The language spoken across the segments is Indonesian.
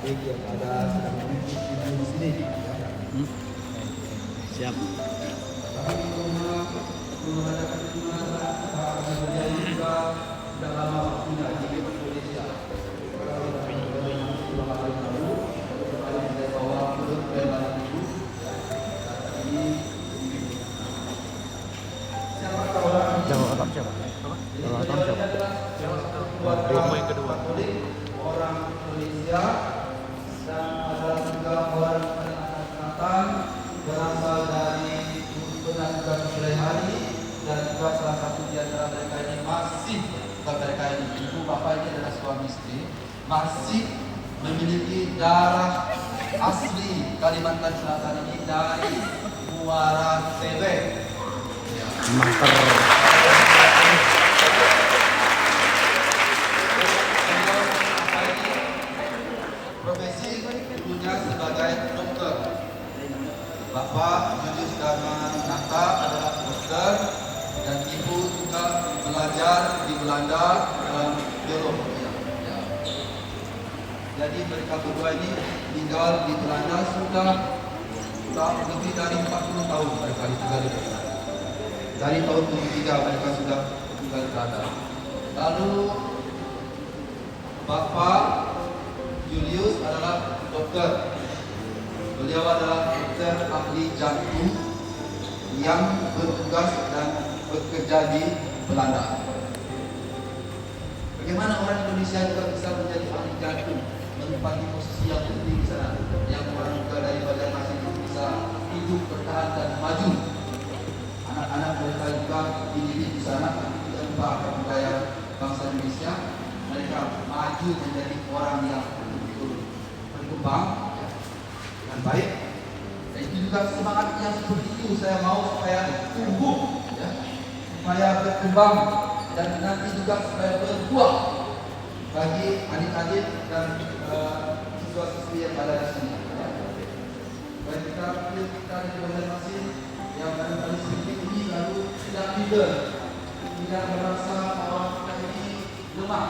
adik yang ada sedang menunggu di sini. Siap. Sudah lama waktunya jadi Indonesia. Jawa Barat siapa? Jawa Barat siapa? Yang kedua. Orang Indonesia dan ada juga orang Kalimantan berasal dari Gunung Selaihari dan juga salah satu di antara mereka ini masih bukan mereka ini ibu bapak ini adalah suami istri masih memiliki darah asli Kalimantan Selatan ini dari Muara Tebe. Mantap. Profesi dulunya sebagai dokter. Bapak Julius Dharma Nata adalah dokter dan ibu juga belajar di Belanda dalam biologi. Ya. Jadi mereka berdua ini tinggal di Belanda sudah lebih dari 40 tahun mereka tinggal di Belanda. Dari tahun 73 mereka sudah tinggal di Belanda. Lalu Bapak Julius adalah dokter. Beliau adalah dokter ahli jantung yang bertugas dan bekerja di Belanda. Bagaimana orang Indonesia juga bisa menjadi ahli jantung, menempati posisi yang penting di sana, yang orang juga dari Banjarmasin itu bisa hidup bertahan dan maju. Anak-anak mereka juga dididik di sana, tidak lupa budaya bangsa Indonesia. Mereka maju menjadi orang yang betul-betul berkembang dengan baik. Dan itu juga semangat yang seperti itu saya mau supaya tumbuh, ya, supaya berkembang dan nanti juga supaya berbuah bagi adik-adik dan siswa-siswi yang ada di sini. Ya. Supaya kita di Banjarmasin yang barangkali sedikit ini lalu tidak minder, tidak merasa bahwa kita ini lemah.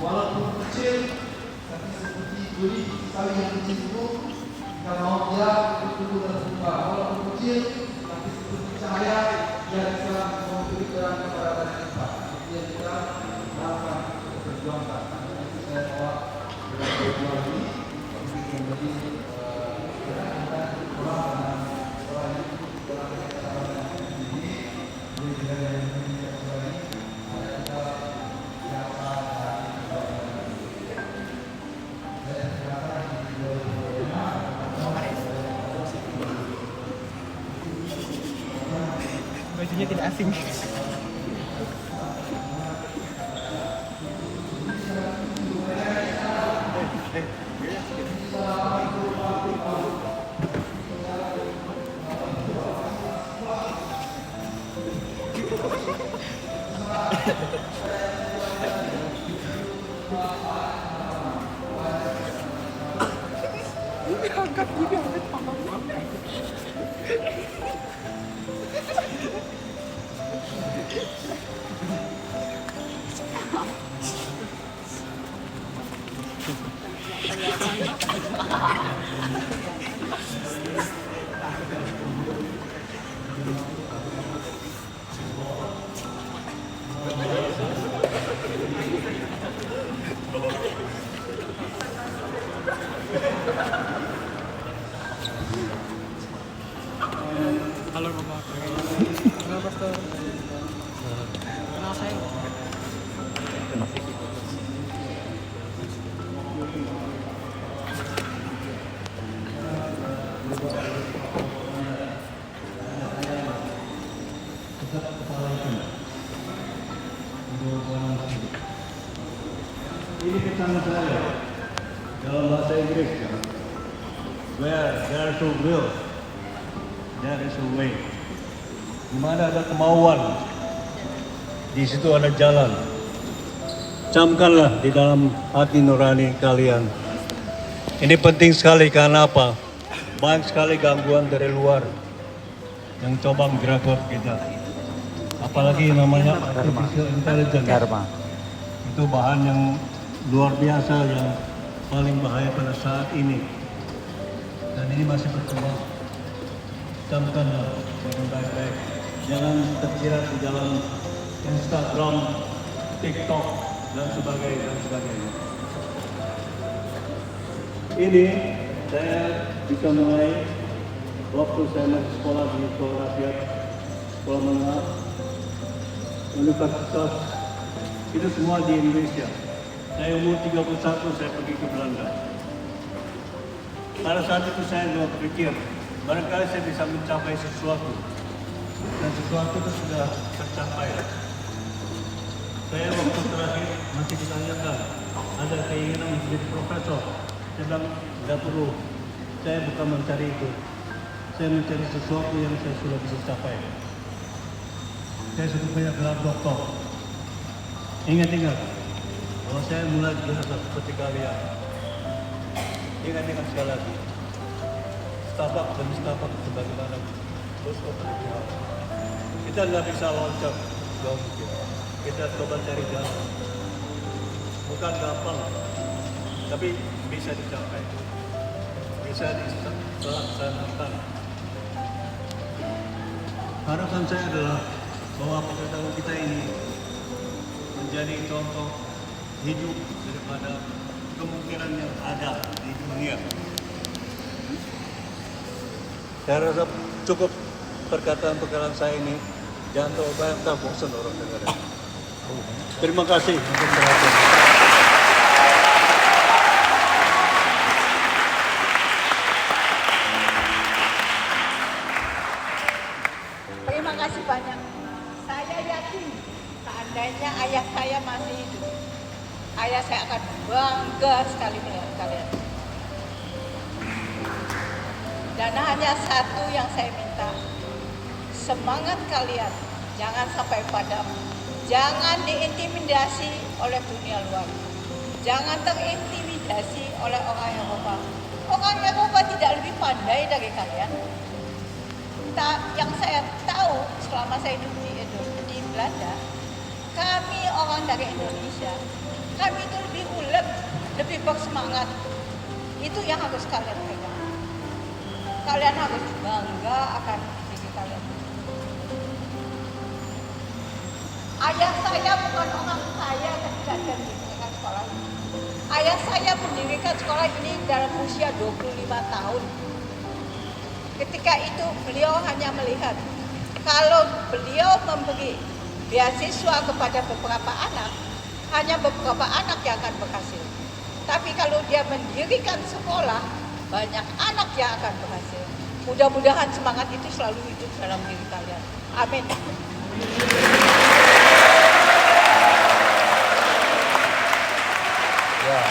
Walaupun kecil, tapi seperti duri sawi yang kecil itu, kita mau dia bertumbuh dan berkembang. Walaupun kecil, tapi seperti cahaya dia bisa memberi terang kepada banyak kita. Itu yang kita lakukan untuk berjuangkan. Nanti saya bawa berjuang ini untuk menjadi bajunya tidak asing. Angkat gini, angkat paham. Halo Mama. Halo Pastor. Kenal saya. Ini pesan saya dalam bahasa Inggris ya. Where there is a will, there is a way. Di mana ada kemauan, di situ ada jalan. Camkanlah di dalam hati nurani kalian. Ini penting sekali karena apa? Banyak sekali gangguan dari luar yang coba menggerakkan kita. Apalagi namanya artificial intelligence. Itu bahan yang luar biasa yang paling bahaya. berbahaya pada saat ini. Dan ini masih berkembang. Camkanlah dengan baik-baik. Jangan terjerat di dalam Instagram, TikTok, dan sebagainya. Ini saya bisa mulai waktu saya masih sekolah di sekolah rakyat, sekolah menengah, universitas, itu semua di Indonesia. Saya umur 31, saya pergi ke Belanda. Pada saat itu saya juga berpikir, barangkali saya bisa mencapai sesuatu. Dan sesuatu itu sudah tercapai. Saya waktu terakhir masih ditanyakan, ada keinginan menjadi profesor. Saya bilang, tidak perlu. Saya bukan mencari itu. Saya mencari sesuatu yang saya sudah bisa capai. Saya sudah banyak gelar doktor. Ingat-ingat, bahwa saya mulai biasa seperti kalian. Ingat-ingat sekali lagi. Setapak demi setapak sebagaimana terus berjalan. Kita tidak bisa loncat jauh mungkin. Kita coba cari jalan. Bukan gampang, tapi bisa dicapai. Bisa dilaksanakan. Harapan saya adalah bahwa pengetahuan kita ini menjadi contoh hidup daripada kemungkinan yang ada di dunia. Saya rasa cukup perkataan saya ini. Jangan terlalu banyak bosan orang dengar. Terima kasih untuk perhatian. Terima kasih banyak. Saya yakin seandainya ayah saya masih hidup, ayah saya akan bangga sekali melihat kalian. Dan hanya satu yang saya minta, semangat kalian jangan sampai padam. Jangan diintimidasi oleh dunia luar. Jangan terintimidasi oleh orang Eropa. Orang Eropa tidak lebih pandai dari kalian. Yang saya tahu selama saya hidup di Belanda, kami orang dari Indonesia, kami itu lebih ulet, lebih bersemangat. Itu yang harus kalian pegang. Kalian harus bangga akan diri kalian. Ayah saya bukan orang kaya ketika dia mendirikan sekolah ini. Ayah saya mendirikan sekolah ini dalam usia 25 tahun. Ketika itu beliau hanya melihat kalau beliau memberi beasiswa kepada beberapa anak, hanya beberapa anak yang akan berhasil. Tapi kalau dia mendirikan sekolah, banyak anak yang akan berhasil. Mudah-mudahan semangat itu selalu hidup dalam diri kalian. Amin. Ya.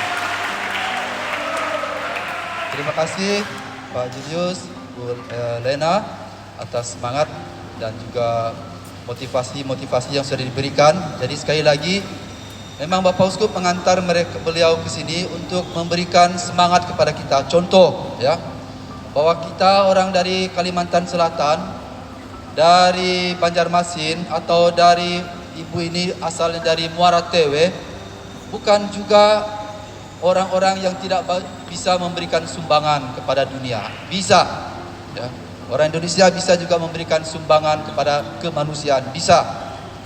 Terima kasih Pak Julius, Bu Lena atas semangat dan juga motivasi-motivasi yang sudah diberikan. Jadi sekali lagi, memang Bapak Uskup mengantar beliau ke sini untuk memberikan semangat kepada kita. Contoh, ya, bahwa kita orang dari Kalimantan Selatan, dari Banjarmasin atau dari ibu ini asalnya dari Muara Tewe, bukan juga orang-orang yang tidak bisa memberikan sumbangan kepada dunia. Bisa, ya. Orang Indonesia bisa juga memberikan sumbangan kepada kemanusiaan. Bisa.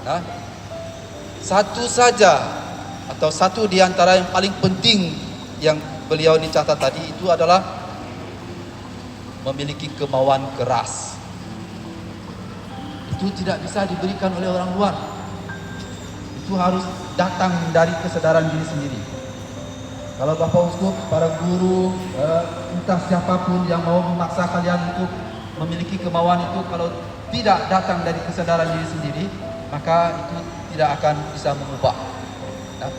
Nah, satu saja atau satu di antara yang paling penting yang beliau ini catat tadi itu adalah memiliki kemauan keras. Itu tidak bisa diberikan oleh orang luar. Itu harus datang dari kesadaran diri sendiri. Kalau Bapak Uskup, para guru, entah siapapun yang mau memaksa kalian untuk memiliki kemauan itu, kalau tidak datang dari kesadaran diri sendiri, maka itu tidak akan bisa mengubah. Nah,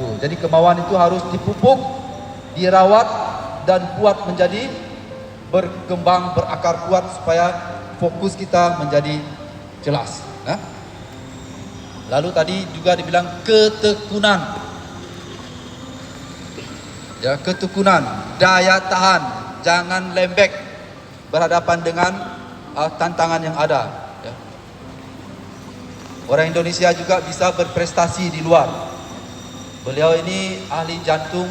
tuh, jadi kemauan itu harus dipupuk, dirawat, dan buat menjadi berkembang, berakar kuat supaya fokus kita menjadi jelas. Nah, lalu tadi juga dibilang ketekunan, ya, ketekunan, daya tahan, jangan lembek berhadapan dengan tantangan yang ada. Ya. Orang Indonesia juga bisa berprestasi di luar. Beliau ini ahli jantung.